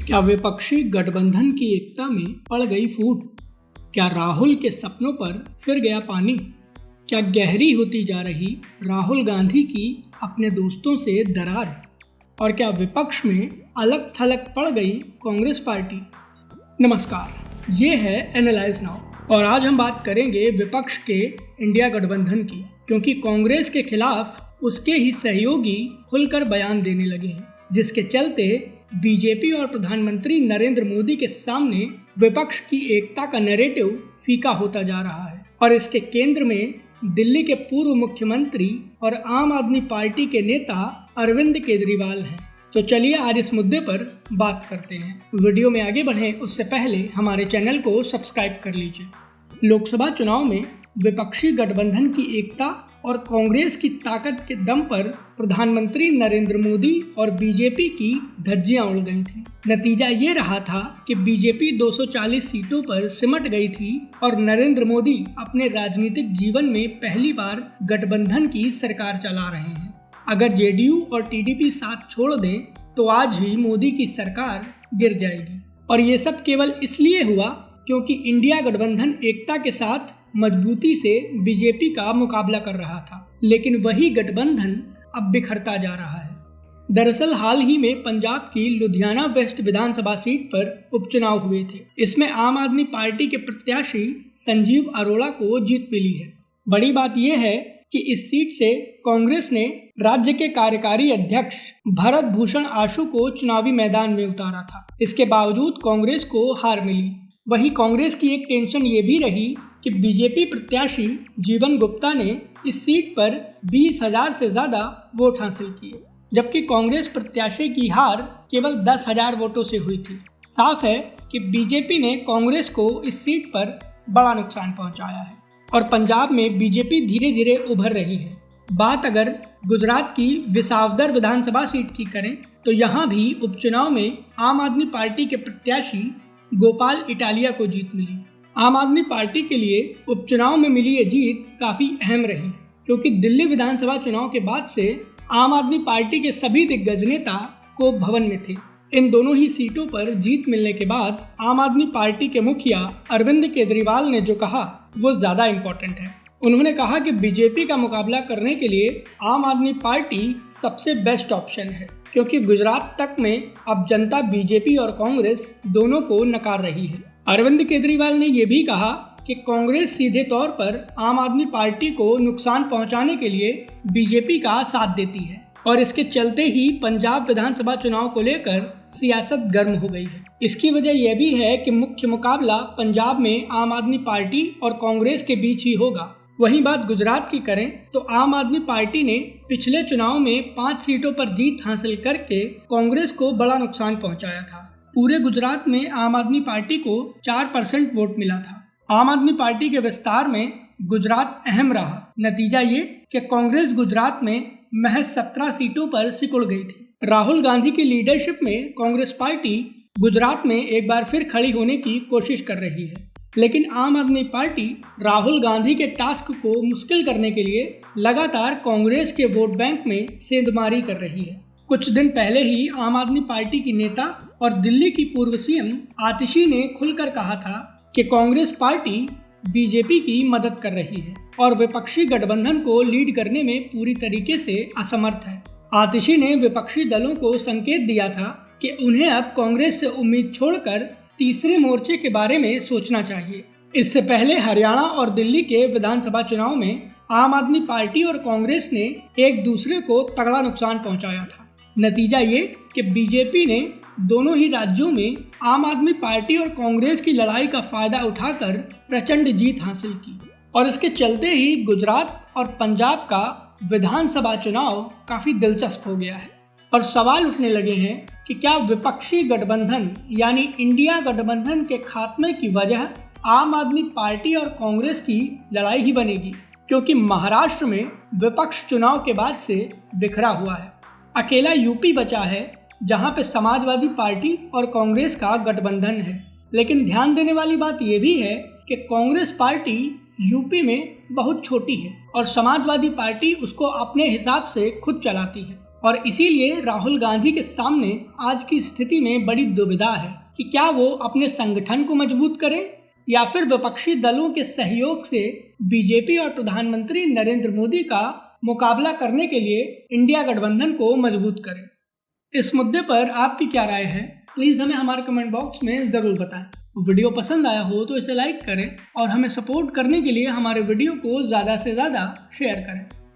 क्या विपक्षी गठबंधन की एकता में पड़ गई फूट? क्या राहुल के सपनों पर फिर गया पानी? क्या गहरी होती जा रही राहुल गांधी की अपने दोस्तों से दरार? और क्या विपक्ष में अलग थलग पड़ गई कांग्रेस पार्टी? नमस्कार, ये है एनालाइज नाउ और आज हम बात करेंगे विपक्ष के इंडिया गठबंधन की, क्योंकि कांग्रेस के खिलाफ उसके ही सहयोगी खुलकर बयान देने लगे हैं, जिसके चलते बीजेपी और प्रधानमंत्री नरेंद्र मोदी के सामने विपक्ष की एकता का नैरेटिव फीका होता जा रहा है। और इसके केंद्र में दिल्ली के पूर्व मुख्यमंत्री और आम आदमी पार्टी के नेता अरविंद केजरीवाल हैं। तो चलिए आज इस मुद्दे पर बात करते हैं। वीडियो में आगे बढ़ें उससे पहले हमारे चैनल को सब्सक्राइब कर लीजिए। लोकसभा चुनाव में विपक्षी गठबंधन की एकता और कांग्रेस की ताकत के दम पर प्रधानमंत्री नरेंद्र मोदी और बीजेपी की धज्जियां उड़ गई थी। नतीजा ये रहा था कि बीजेपी 240 सीटों पर सिमट गई थी और नरेंद्र मोदी अपने राजनीतिक जीवन में पहली बार गठबंधन की सरकार चला रहे हैं। अगर जेडीयू और टीडीपी साथ छोड़ दें तो आज ही मोदी की सरकार गिर जाएगी। और ये सब केवल इसलिए हुआ क्योंकि इंडिया गठबंधन एकता के साथ मजबूती से बीजेपी का मुकाबला कर रहा था, लेकिन वही गठबंधन अब बिखरता जा रहा है। दरअसल हाल ही में पंजाब की लुधियाना वेस्ट विधानसभा सीट पर उपचुनाव हुए थे। इसमें आम आदमी पार्टी के प्रत्याशी संजीव अरोड़ा को जीत मिली है। बड़ी बात यह है कि इस सीट से कांग्रेस ने राज्य के कार्यकारी अध्यक्ष भरत भूषण आशु को चुनावी मैदान में उतारा था। इसके बावजूद कांग्रेस को हार मिली। वहीं कांग्रेस की एक टेंशन ये भी रही कि बीजेपी प्रत्याशी जीवन गुप्ता ने इस सीट पर 20,000 से ज्यादा वोट हासिल किए, जबकि कांग्रेस प्रत्याशी की हार केवल 10,000 वोटों से हुई थी। साफ है कि बीजेपी ने कांग्रेस को इस सीट पर बड़ा नुकसान पहुंचाया है और पंजाब में बीजेपी धीरे धीरे उभर रही है। बात अगर गुजरात की विसावदर विधानसभा सीट की करें तो यहाँ भी उपचुनाव में आम आदमी पार्टी के प्रत्याशी गोपाल इटालिया को जीत मिली। आम आदमी पार्टी के लिए उपचुनाव में मिली ये जीत काफी अहम रही, क्योंकि दिल्ली विधानसभा चुनाव के बाद से आम आदमी पार्टी के सभी दिग्गज नेता को भवन में थे। इन दोनों ही सीटों पर जीत मिलने के बाद आम आदमी पार्टी के मुखिया अरविंद केजरीवाल ने जो कहा वो ज्यादा इम्पोर्टेंट है। उन्होंने कहा कि बीजेपी का मुकाबला करने के लिए आम आदमी पार्टी सबसे बेस्ट ऑप्शन है, क्योंकि गुजरात तक में अब जनता बीजेपी और कांग्रेस दोनों को नकार रही है। अरविंद केजरीवाल ने यह भी कहा कि कांग्रेस सीधे तौर पर आम आदमी पार्टी को नुकसान पहुंचाने के लिए बीजेपी का साथ देती है और इसके चलते ही पंजाब विधानसभा चुनाव को लेकर सियासत गर्म हो गई है। इसकी वजह यह भी है कि मुख्य मुकाबला पंजाब में आम आदमी पार्टी और कांग्रेस के बीच ही होगा। वहीं बात गुजरात की करें तो आम आदमी पार्टी ने पिछले चुनाव में 5 सीटों पर जीत हासिल करके कांग्रेस को बड़ा नुकसान पहुंचाया था। पूरे गुजरात में आम आदमी पार्टी को 4% वोट मिला था। आम आदमी पार्टी के विस्तार में गुजरात अहम रहा। नतीजा ये कि कांग्रेस गुजरात में महज 17 सीटों पर सिकुड़ गई थी। राहुल गांधी की लीडरशिप में कांग्रेस पार्टी गुजरात में एक बार फिर खड़ी होने की कोशिश कर रही है, लेकिन आम आदमी पार्टी राहुल गांधी के टास्क को मुश्किल करने के लिए लगातार कांग्रेस के वोट बैंक में सेंधमारी कर रही है। कुछ दिन पहले ही आम आदमी पार्टी की नेता और दिल्ली की पूर्व सीएम आतिशी ने खुलकर कहा था कि कांग्रेस पार्टी बीजेपी की मदद कर रही है और विपक्षी गठबंधन को लीड करने में पूरी तरीके से असमर्थ है। आतिशी ने विपक्षी दलों को संकेत दिया था कि उन्हें अब कांग्रेस से उम्मीद छोड़कर तीसरे मोर्चे के बारे में सोचना चाहिए। इससे पहले हरियाणा और दिल्ली के विधानसभा चुनाव में आम आदमी पार्टी और कांग्रेस ने एक दूसरे को तगड़ा नुकसान पहुंचाया था। नतीजा ये कि बीजेपी ने दोनों ही राज्यों में आम आदमी पार्टी और कांग्रेस की लड़ाई का फायदा उठाकर प्रचंड जीत हासिल की और इसके चलते ही गुजरात और पंजाब का विधानसभा चुनाव काफी दिलचस्प हो गया है। और सवाल उठने लगे हैं कि क्या विपक्षी गठबंधन यानी इंडिया गठबंधन के खात्मे की वजह आम आदमी पार्टी और कांग्रेस की लड़ाई ही बनेगी, क्योंकि महाराष्ट्र में विपक्ष चुनाव के बाद से बिखरा हुआ है। अकेला यूपी बचा है जहां पे समाजवादी पार्टी और कांग्रेस का गठबंधन है। लेकिन ध्यान देने वाली बात यह भी है कि कांग्रेस पार्टी यूपी में बहुत छोटी है और समाजवादी पार्टी उसको अपने हिसाब से खुद चलाती है। और इसीलिए राहुल गांधी के सामने आज की स्थिति में बड़ी दुविधा है कि क्या वो अपने संगठन को मजबूत करें या फिर विपक्षी दलों के सहयोग से बीजेपी और प्रधानमंत्री नरेंद्र मोदी का मुकाबला करने के लिए इंडिया गठबंधन को मजबूत करें। इस मुद्दे पर आपकी क्या राय है, प्लीज़ हमें हमारे कमेंट बॉक्स में ज़रूर बताएं। वीडियो पसंद आया हो तो इसे लाइक करें और हमें सपोर्ट करने के लिए हमारे वीडियो को ज़्यादा से ज़्यादा शेयर करें।